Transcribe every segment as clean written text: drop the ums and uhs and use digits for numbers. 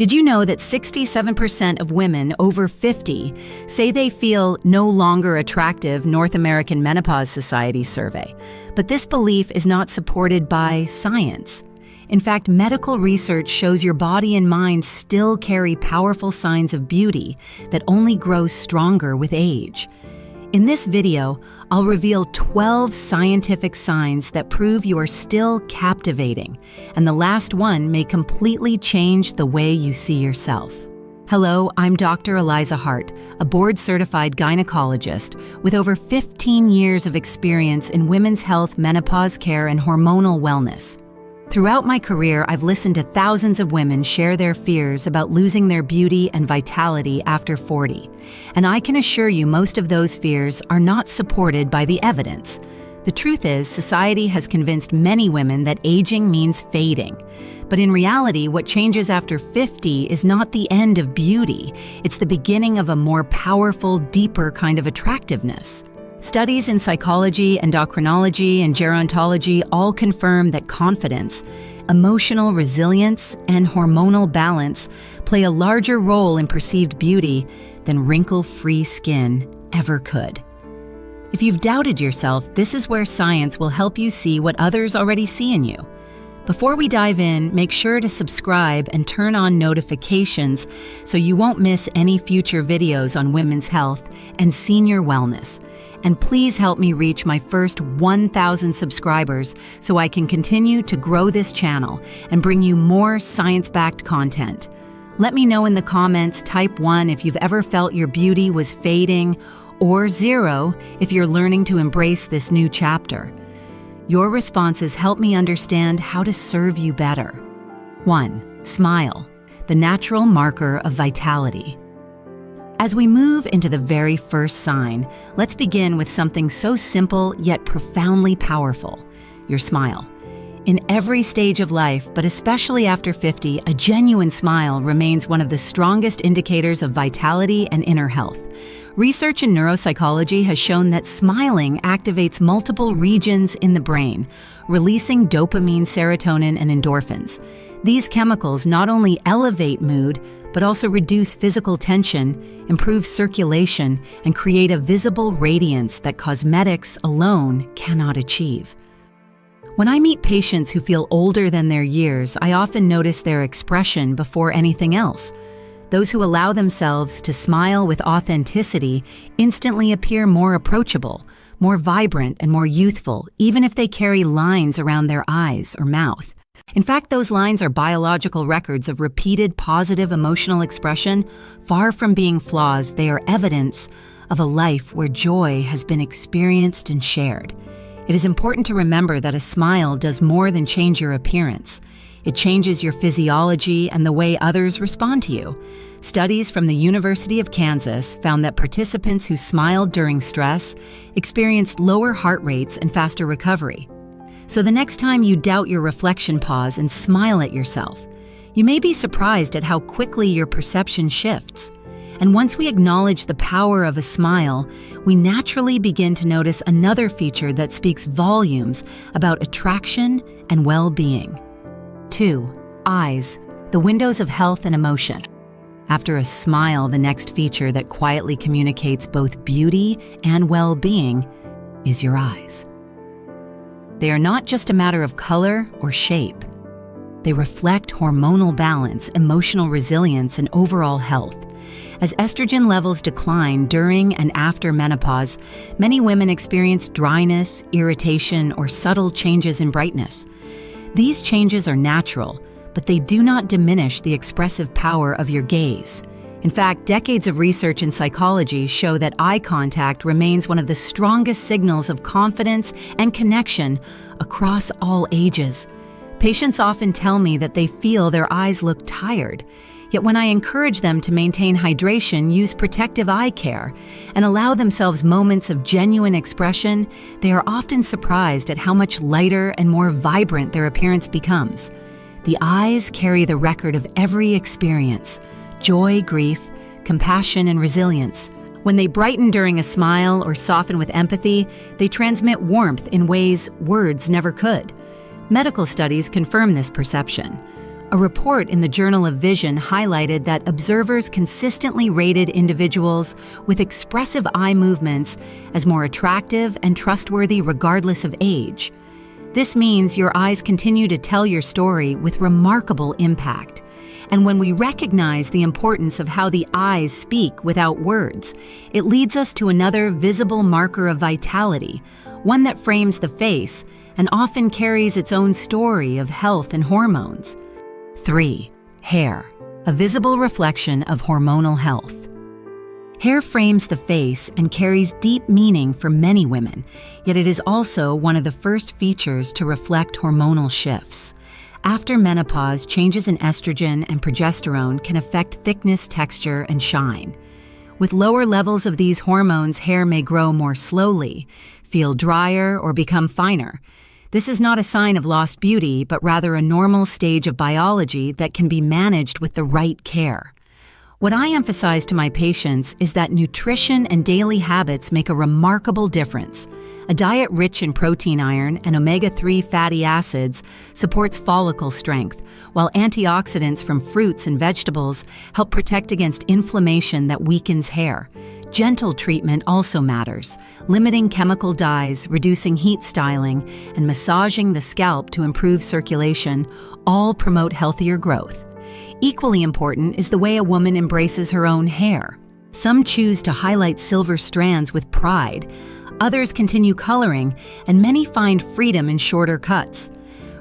Did you know that 67% of women over 50 say they feel no longer attractive? North American Menopause Society survey. But this belief is not supported by science. In fact, medical research shows your body and mind still carry powerful signs of beauty that only grow stronger with age. In this video, I'll reveal 12 scientific signs that prove you are still captivating, and the last one may completely change the way you see yourself. Hello, I'm Dr. Eliza Hart, a board-certified gynecologist with over 15 years of experience in women's health, menopause care, and hormonal wellness. Throughout my career, I've listened to thousands of women share their fears about losing their beauty and vitality after 40. And I can assure you most of those fears are not supported by the evidence. The truth is, society has convinced many women that aging means fading. But in reality, what changes after 50 is not the end of beauty. It's the beginning of a more powerful, deeper kind of attractiveness. Studies in psychology, endocrinology, and gerontology all confirm that confidence, emotional resilience, and hormonal balance play a larger role in perceived beauty than wrinkle-free skin ever could. If you've doubted yourself, this is where science will help you see what others already see in you. Before we dive in, make sure to subscribe and turn on notifications so you won't miss any future videos on women's health and senior wellness. And please help me reach my first 1,000 subscribers so I can continue to grow this channel and bring you more science-backed content. Let me know in the comments, type 1 if you've ever felt your beauty was fading, or 0 if you're learning to embrace this new chapter. Your responses help me understand how to serve you better. 1. Smile, the natural marker of vitality. As we move into the very first sign, let's begin with something so simple yet profoundly powerful: your smile. In every stage of life, but especially after 50, a genuine smile remains one of the strongest indicators of vitality and inner health. Research in neuropsychology has shown that smiling activates multiple regions in the brain, releasing dopamine, serotonin, and endorphins. These chemicals not only elevate mood, but also reduce physical tension, improve circulation, and create a visible radiance that cosmetics alone cannot achieve. When I meet patients who feel older than their years, I often notice their expression before anything else. Those who allow themselves to smile with authenticity instantly appear more approachable, more vibrant, and more youthful, even if they carry lines around their eyes or mouth. In fact, those lines are biological records of repeated positive emotional expression. Far from being flaws, they are evidence of a life where joy has been experienced and shared. It is important to remember that a smile does more than change your appearance. It changes your physiology and the way others respond to you. Studies from the University of Kansas found that participants who smiled during stress experienced lower heart rates and faster recovery. So the next time you doubt your reflection, pause and smile at yourself. You may be surprised at how quickly your perception shifts. And once we acknowledge the power of a smile, we naturally begin to notice another feature that speaks volumes about attraction and well-being. 2. Eyes, the windows of health and emotion. After a smile, the next feature that quietly communicates both beauty and well-being is your eyes. They are not just a matter of color or shape. They reflect hormonal balance, emotional resilience, and overall health. As estrogen levels decline during and after menopause, many women experience dryness, irritation, or subtle changes in brightness. These changes are natural, but they do not diminish the expressive power of your gaze. In fact, decades of research in psychology show that eye contact remains one of the strongest signals of confidence and connection across all ages. Patients often tell me that they feel their eyes look tired, yet when I encourage them to maintain hydration, use protective eye care, and allow themselves moments of genuine expression, they are often surprised at how much lighter and more vibrant their appearance becomes. The eyes carry the record of every experience: joy, grief, compassion, and resilience. When they brighten during a smile or soften with empathy, they transmit warmth in ways words never could. Medical studies confirm this perception. A report in the Journal of Vision highlighted that observers consistently rated individuals with expressive eye movements as more attractive and trustworthy regardless of age. This means your eyes continue to tell your story with remarkable impact. And when we recognize the importance of how the eyes speak without words, it leads us to another visible marker of vitality, one that frames the face and often carries its own story of health and hormones. 3. Hair, a visible reflection of hormonal health. Hair frames the face and carries deep meaning for many women, yet it is also one of the first features to reflect hormonal shifts. After menopause, changes in estrogen and progesterone can affect thickness, texture, and shine. With lower levels of these hormones, hair may grow more slowly, feel drier, or become finer. This is not a sign of lost beauty, but rather a normal stage of biology that can be managed with the right care. What I emphasize to my patients is that nutrition and daily habits make a remarkable difference. A diet rich in protein, iron, and omega-3 fatty acids supports follicle strength, while antioxidants from fruits and vegetables help protect against inflammation that weakens hair. Gentle treatment also matters. Limiting chemical dyes, reducing heat styling, and massaging the scalp to improve circulation all promote healthier growth. Equally important is the way a woman embraces her own hair. Some choose to highlight silver strands with pride, others continue coloring, and many find freedom in shorter cuts.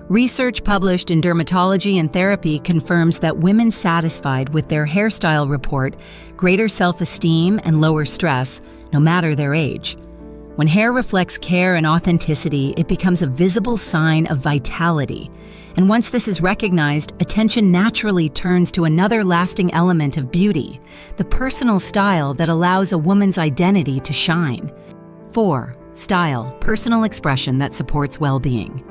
Research published in Dermatology and Therapy confirms that women satisfied with their hairstyle report greater self-esteem and lower stress, no matter their age. When hair reflects care and authenticity, it becomes a visible sign of vitality. And once this is recognized, attention naturally turns to another lasting element of beauty, the personal style that allows a woman's identity to shine. 4. Style, personal expression that supports well-being.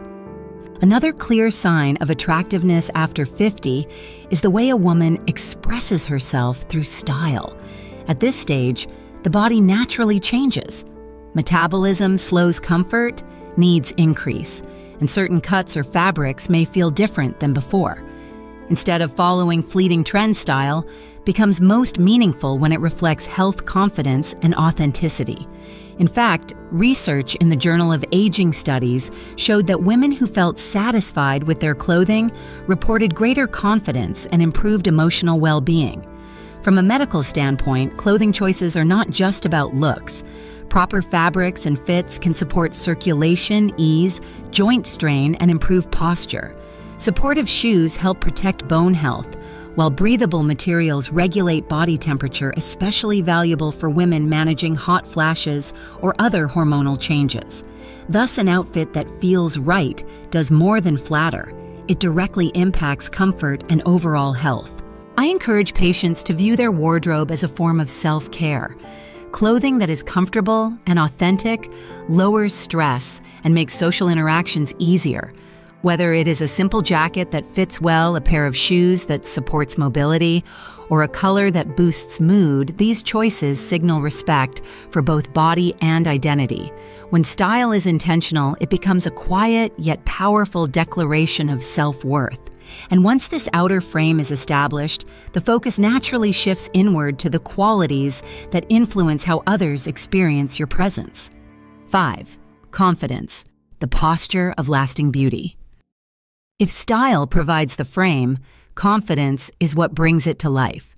Another clear sign of attractiveness after 50 is the way a woman expresses herself through style. At this stage, the body naturally changes. Metabolism slows comfort, needs increase, and certain cuts or fabrics may feel different than before. Instead of following fleeting trend, style becomes most meaningful when it reflects health, confidence, and authenticity. In fact, research in the Journal of Aging studies showed that women who felt satisfied with their clothing reported greater confidence and improved emotional well-being. From a medical standpoint, clothing choices are not just about looks. Proper fabrics and fits can support circulation, ease, joint strain, and improve posture. Supportive shoes help protect bone health, while breathable materials regulate body temperature, especially valuable for women managing hot flashes or other hormonal changes. Thus, an outfit that feels right does more than flatter. It directly impacts comfort and overall health. I encourage patients to view their wardrobe as a form of self-care. Clothing that is comfortable and authentic lowers stress and makes social interactions easier. Whether it is a simple jacket that fits well, a pair of shoes that supports mobility, or a color that boosts mood, these choices signal respect for both body and identity. When style is intentional, it becomes a quiet yet powerful declaration of self-worth. And once this outer frame is established, the focus naturally shifts inward to the qualities that influence how others experience your presence. 5. Confidence, the posture of lasting beauty. If style provides the frame, confidence is what brings it to life.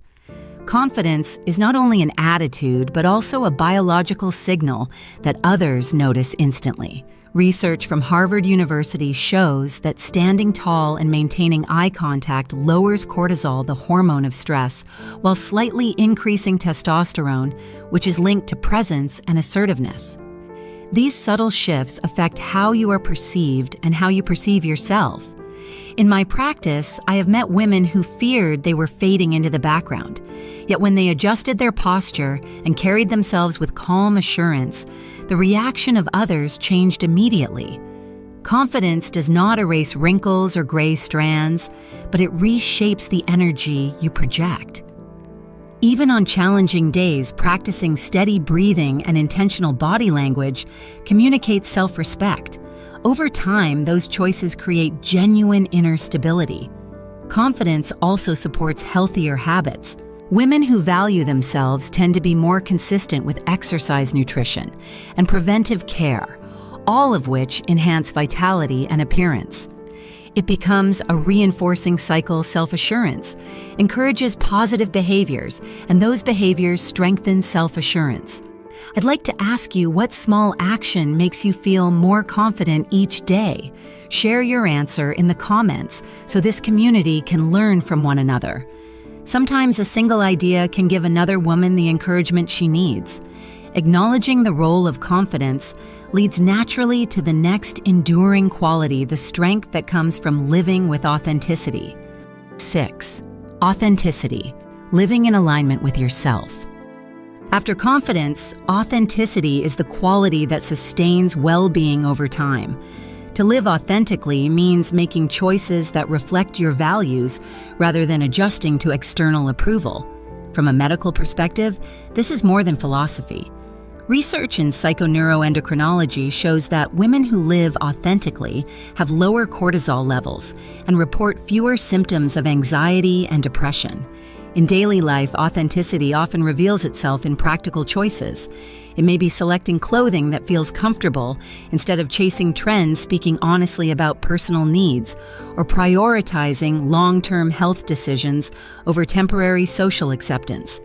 Confidence is not only an attitude, but also a biological signal that others notice instantly. Research from Harvard University shows that standing tall and maintaining eye contact lowers cortisol, the hormone of stress, while slightly increasing testosterone, which is linked to presence and assertiveness. These subtle shifts affect how you are perceived and how you perceive yourself. In my practice, I have met women who feared they were fading into the background. Yet when they adjusted their posture and carried themselves with calm assurance, the reaction of others changed immediately. Confidence does not erase wrinkles or gray strands, but it reshapes the energy you project. Even on challenging days, practicing steady breathing and intentional body language communicates self-respect. Over time, those choices create genuine inner stability. Confidence also supports healthier habits. Women who value themselves tend to be more consistent with exercise, nutrition, and preventive care, all of which enhance vitality and appearance. It becomes a reinforcing cycle. Self-assurance encourages positive behaviors, and those behaviors strengthen self-assurance. I'd like to ask you, what small action makes you feel more confident each day? Share your answer in the comments so this community can learn from one another. Sometimes a single idea can give another woman the encouragement she needs. Acknowledging the role of confidence leads naturally to the next enduring quality, the strength that comes from living with authenticity. 6. Authenticity, living in alignment with yourself. After confidence, authenticity is the quality that sustains well-being over time. To live authentically means making choices that reflect your values rather than adjusting to external approval. From a medical perspective, this is more than philosophy. Research in psychoneuroendocrinology shows that women who live authentically have lower cortisol levels and report fewer symptoms of anxiety and depression. In daily life, authenticity often reveals itself in practical choices. It may be selecting clothing that feels comfortable instead of chasing trends, speaking honestly about personal needs, or prioritizing long-term health decisions over temporary social acceptance.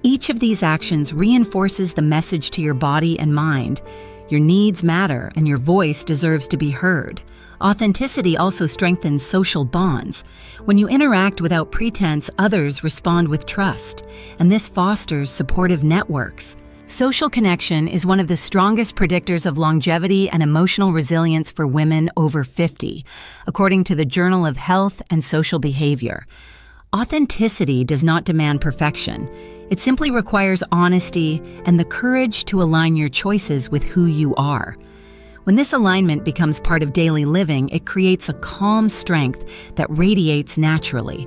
Each of these actions reinforces the message to your body and mind. Your needs matter, and your voice deserves to be heard. Authenticity also strengthens social bonds. When you interact without pretense, others respond with trust, and this fosters supportive networks. Social connection is one of the strongest predictors of longevity and emotional resilience for women over 50, according to the Journal of Health and Social Behavior. Authenticity does not demand perfection. It simply requires honesty and the courage to align your choices with who you are. When this alignment becomes part of daily living, it creates a calm strength that radiates naturally.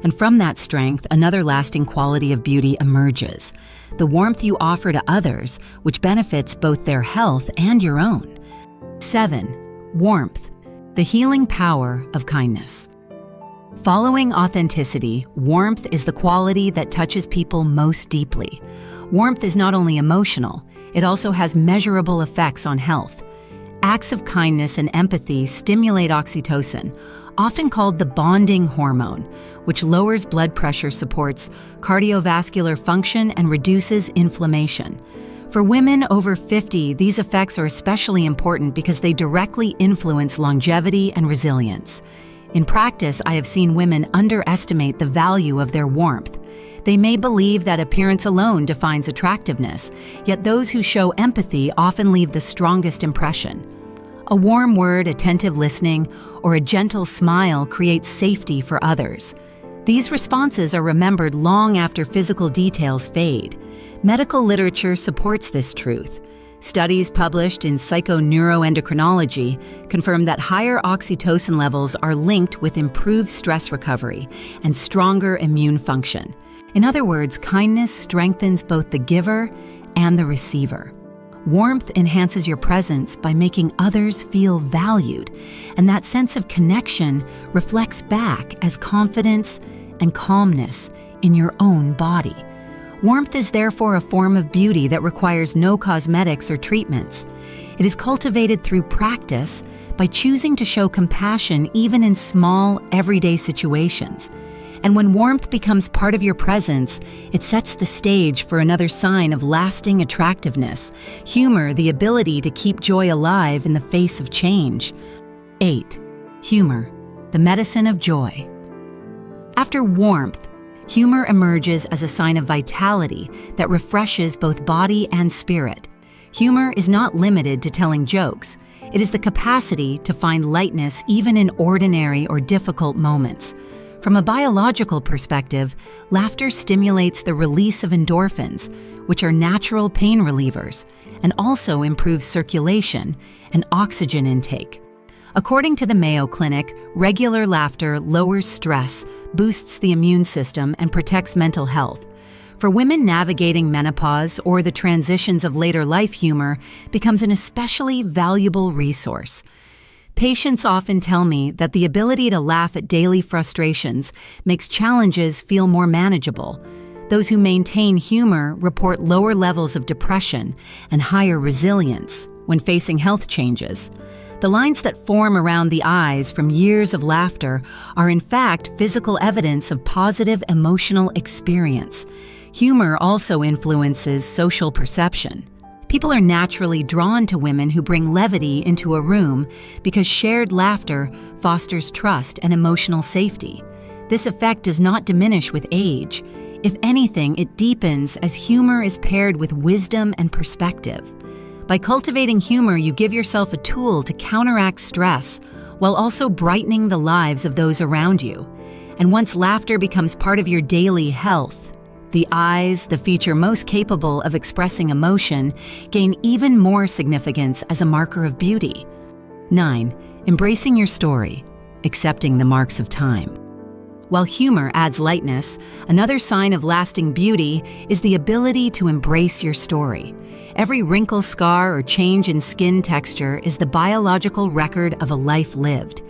And from that strength, another lasting quality of beauty emerges: the warmth you offer to others, which benefits both their health and your own. 7. Warmth, the healing power of kindness. Following authenticity, warmth is the quality that touches people most deeply. Warmth is not only emotional, it also has measurable effects on health. Acts of kindness and empathy stimulate oxytocin, often called the bonding hormone, which lowers blood pressure, supports cardiovascular function, and reduces inflammation. For women over 50, these effects are especially important because they directly influence longevity and resilience. In practice, I have seen women underestimate the value of their warmth. They may believe that appearance alone defines attractiveness, yet those who show empathy often leave the strongest impression. A warm word, attentive listening, or a gentle smile creates safety for others. These responses are remembered long after physical details fade. Medical literature supports this truth. Studies published in psychoneuroendocrinology confirm that higher oxytocin levels are linked with improved stress recovery and stronger immune function. In other words, kindness strengthens both the giver and the receiver. Warmth enhances your presence by making others feel valued, and that sense of connection reflects back as confidence and calmness in your own body. Warmth is therefore a form of beauty that requires no cosmetics or treatments. It is cultivated through practice by choosing to show compassion even in small, everyday situations. And when warmth becomes part of your presence, it sets the stage for another sign of lasting attractiveness: humor, the ability to keep joy alive in the face of change. 8. Humor, the medicine of joy. After warmth, humor emerges as a sign of vitality that refreshes both body and spirit. Humor is not limited to telling jokes. It is the capacity to find lightness even in ordinary or difficult moments. From a biological perspective, laughter stimulates the release of endorphins, which are natural pain relievers, and also improves circulation and oxygen intake. According to the Mayo Clinic, regular laughter lowers stress, boosts the immune system, and protects mental health. For women navigating menopause or the transitions of later life, humor becomes an especially valuable resource. Patients often tell me that the ability to laugh at daily frustrations makes challenges feel more manageable. Those who maintain humor report lower levels of depression and higher resilience when facing health changes. The lines that form around the eyes from years of laughter are in fact physical evidence of positive emotional experience. Humor also influences social perception. People are naturally drawn to women who bring levity into a room because shared laughter fosters trust and emotional safety. This effect does not diminish with age. If anything, it deepens as humor is paired with wisdom and perspective. By cultivating humor, you give yourself a tool to counteract stress while also brightening the lives of those around you. And once laughter becomes part of your daily health, the eyes, the feature most capable of expressing emotion, gain even more significance as a marker of beauty. 9. Embracing your story, accepting the marks of time. While humor adds lightness, another sign of lasting beauty is the ability to embrace your story. Every wrinkle, scar, or change in skin texture is the biological record of a life lived.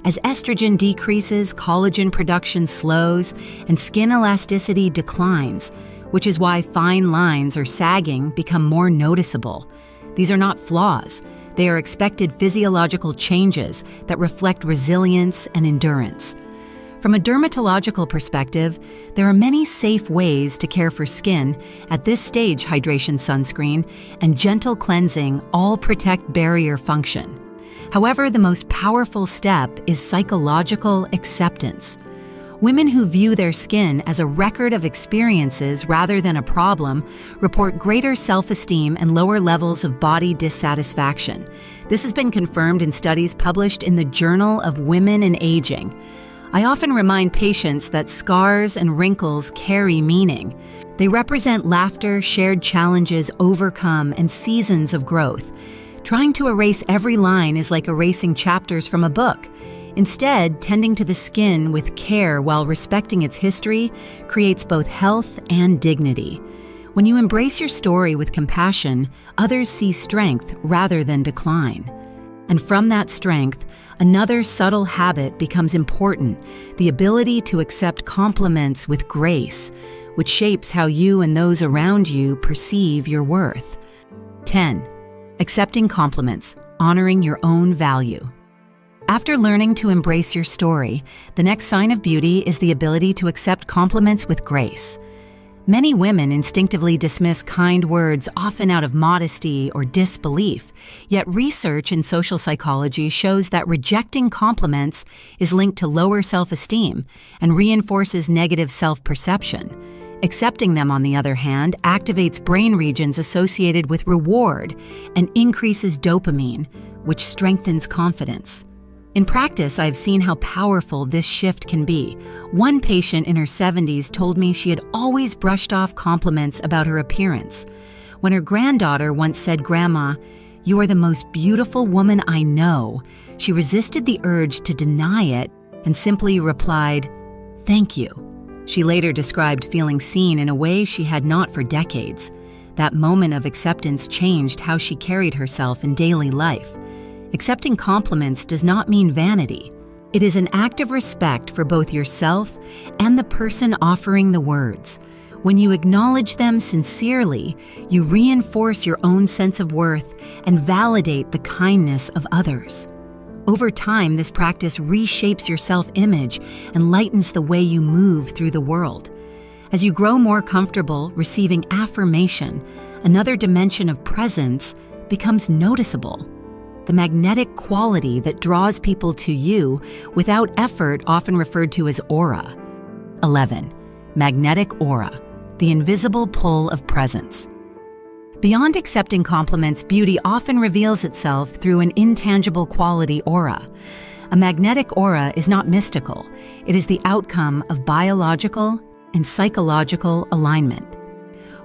As estrogen decreases, collagen production slows, and skin elasticity declines, which is why fine lines or sagging become more noticeable. These are not flaws. They are expected physiological changes that reflect resilience and endurance. From a dermatological perspective, there are many safe ways to care for skin. At this stage, hydration, sunscreen, and gentle cleansing all protect barrier function. However, the most powerful step is psychological acceptance. Women who view their skin as a record of experiences rather than a problem report greater self-esteem and lower levels of body dissatisfaction. This has been confirmed in studies published in the Journal of Women in Aging. I often remind patients that scars and wrinkles carry meaning. They represent laughter, shared challenges overcome, and seasons of growth. Trying to erase every line is like erasing chapters from a book. Instead, tending to the skin with care while respecting its history creates both health and dignity. When you embrace your story with compassion, others see strength rather than decline. And from that strength, another subtle habit becomes important, the ability to accept compliments with grace, which shapes how you and those around you perceive your worth. 10. Accepting compliments, honoring your own value. After learning to embrace your story, the next sign of beauty is the ability to accept compliments with grace. Many women instinctively dismiss kind words, often out of modesty or disbelief, yet research in social psychology shows that rejecting compliments is linked to lower self-esteem and reinforces negative self-perception. Accepting them, on the other hand, activates brain regions associated with reward and increases dopamine, which strengthens confidence. In practice, I've seen how powerful this shift can be. One patient in her 70s told me she had always brushed off compliments about her appearance. When her granddaughter once said, "Grandma, you are the most beautiful woman I know," she resisted the urge to deny it and simply replied, "Thank you." She later described feeling seen in a way she had not for decades. That moment of acceptance changed how she carried herself in daily life. Accepting compliments does not mean vanity. It is an act of respect for both yourself and the person offering the words. When you acknowledge them sincerely, you reinforce your own sense of worth and validate the kindness of others. Over time, this practice reshapes your self-image and lightens the way you move through the world. As you grow more comfortable receiving affirmation, another dimension of presence becomes noticeable. The magnetic quality that draws people to you without effort, often referred to as aura. 11. Magnetic aura, the invisible pull of presence. Beyond accepting compliments, beauty often reveals itself through an intangible quality aura. A magnetic aura is not mystical. It is the outcome of biological and psychological alignment.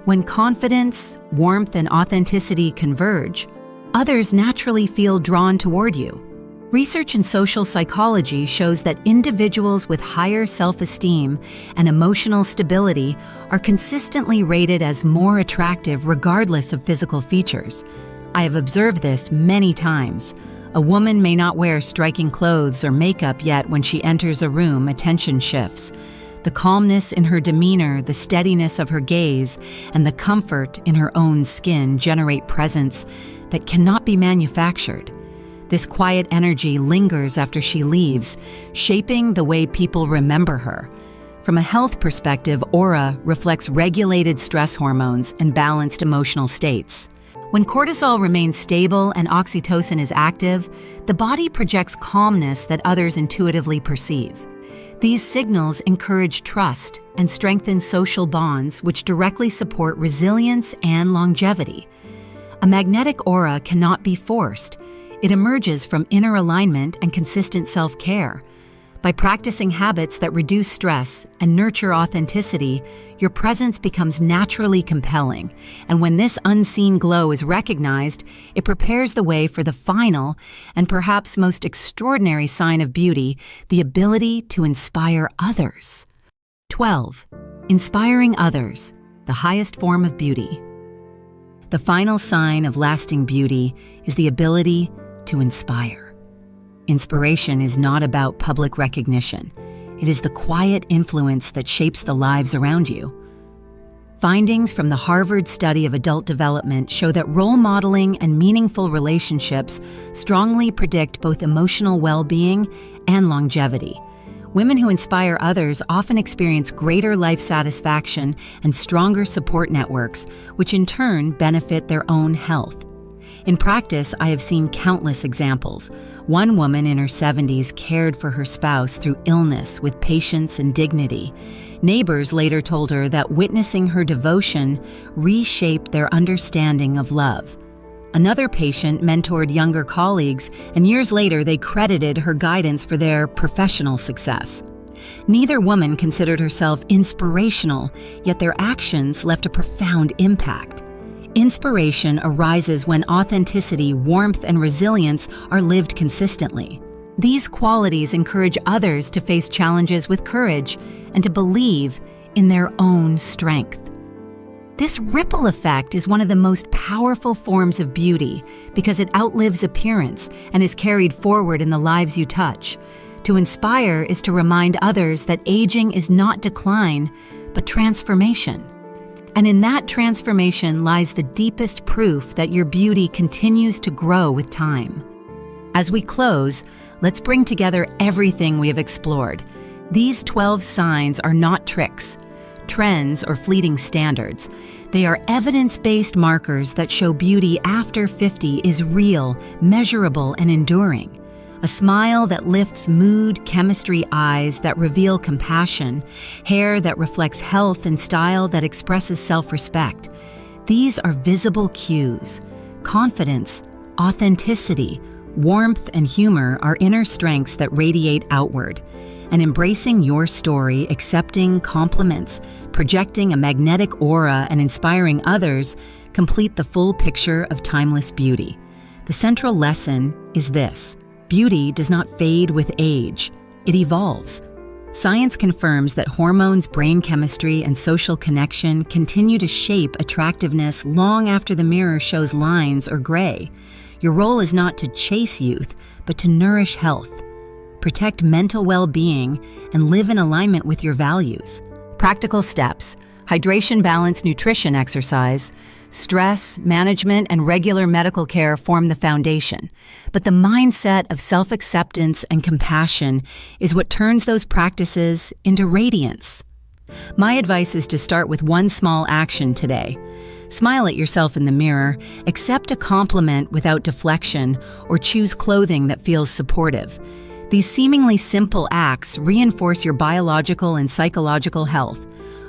When confidence, warmth, and authenticity converge, others naturally feel drawn toward you. Research in social psychology shows that individuals with higher self-esteem and emotional stability are consistently rated as more attractive regardless of physical features. I have observed this many times. A woman may not wear striking clothes or makeup, yet when she enters a room, attention shifts. The calmness in her demeanor, the steadiness of her gaze, and the comfort in her own skin generate presence that cannot be manufactured. This quiet energy lingers after she leaves, shaping the way people remember her. From a health perspective, aura reflects regulated stress hormones and balanced emotional states. When cortisol remains stable and oxytocin is active, the body projects calmness that others intuitively perceive. These signals encourage trust and strengthen social bonds, which directly support resilience and longevity. A magnetic aura cannot be forced. It emerges from inner alignment and consistent self-care. By practicing habits that reduce stress and nurture authenticity, your presence becomes naturally compelling. And when this unseen glow is recognized, it prepares the way for the final and perhaps most extraordinary sign of beauty, the ability to inspire others. 12. Inspiring others, the highest form of beauty. The final sign of lasting beauty is the ability to inspire. Inspiration is not about public recognition. It is the quiet influence that shapes the lives around you. Findings from the Harvard study of adult development show that role modeling and meaningful relationships strongly predict both emotional well-being and longevity. Women who inspire others often experience greater life satisfaction and stronger support networks, which in turn benefit their own health. In practice, I have seen countless examples. One woman in her 70s cared for her spouse through illness with patience and dignity. Neighbors later told her that witnessing her devotion reshaped their understanding of love. Another patient mentored younger colleagues, and years later they credited her guidance for their professional success. Neither woman considered herself inspirational, yet their actions left a profound impact. Inspiration arises when authenticity, warmth, and resilience are lived consistently. These qualities encourage others to face challenges with courage and to believe in their own strength. This ripple effect is one of the most powerful forms of beauty because it outlives appearance and is carried forward in the lives you touch. To inspire is to remind others that aging is not decline, but transformation. And in that transformation lies the deepest proof that your beauty continues to grow with time. As we close, let's bring together everything we have explored. These 12 signs are not tricks, trends, or fleeting standards. They are evidence-based markers that show beauty after 50 is real, measurable, and enduring. A smile that lifts mood, chemistry, eyes that reveal compassion, hair that reflects health, and style that expresses self-respect. These are visible cues. Confidence, authenticity, warmth, and humor are inner strengths that radiate outward. And embracing your story, accepting compliments, projecting a magnetic aura, and inspiring others complete the full picture of timeless beauty. The central lesson is this: beauty does not fade with age, it evolves. Science confirms that hormones, brain chemistry, and social connection continue to shape attractiveness long after the mirror shows lines or gray. Your role is not to chase youth, but to nourish health. Protect mental well-being and live in alignment with your values. Practical steps: hydration, balance, nutrition, exercise. Stress, management, and regular medical care form the foundation, but the mindset of self-acceptance and compassion is what turns those practices into radiance. My advice is to start with one small action today. Smile at yourself in the mirror, accept a compliment without deflection, or choose clothing that feels supportive. These seemingly simple acts reinforce your biological and psychological health.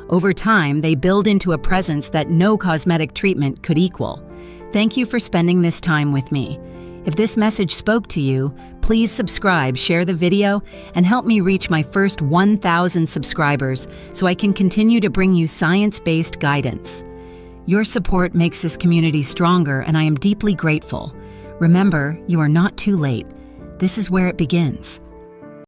Over time, they build into a presence that no cosmetic treatment could equal. Thank you for spending this time with me. If this message spoke to you, please subscribe, share the video, and help me reach my first 1,000 subscribers so I can continue to bring you science-based guidance. Your support makes this community stronger, and I am deeply grateful. Remember, you are not too late. This is where it begins.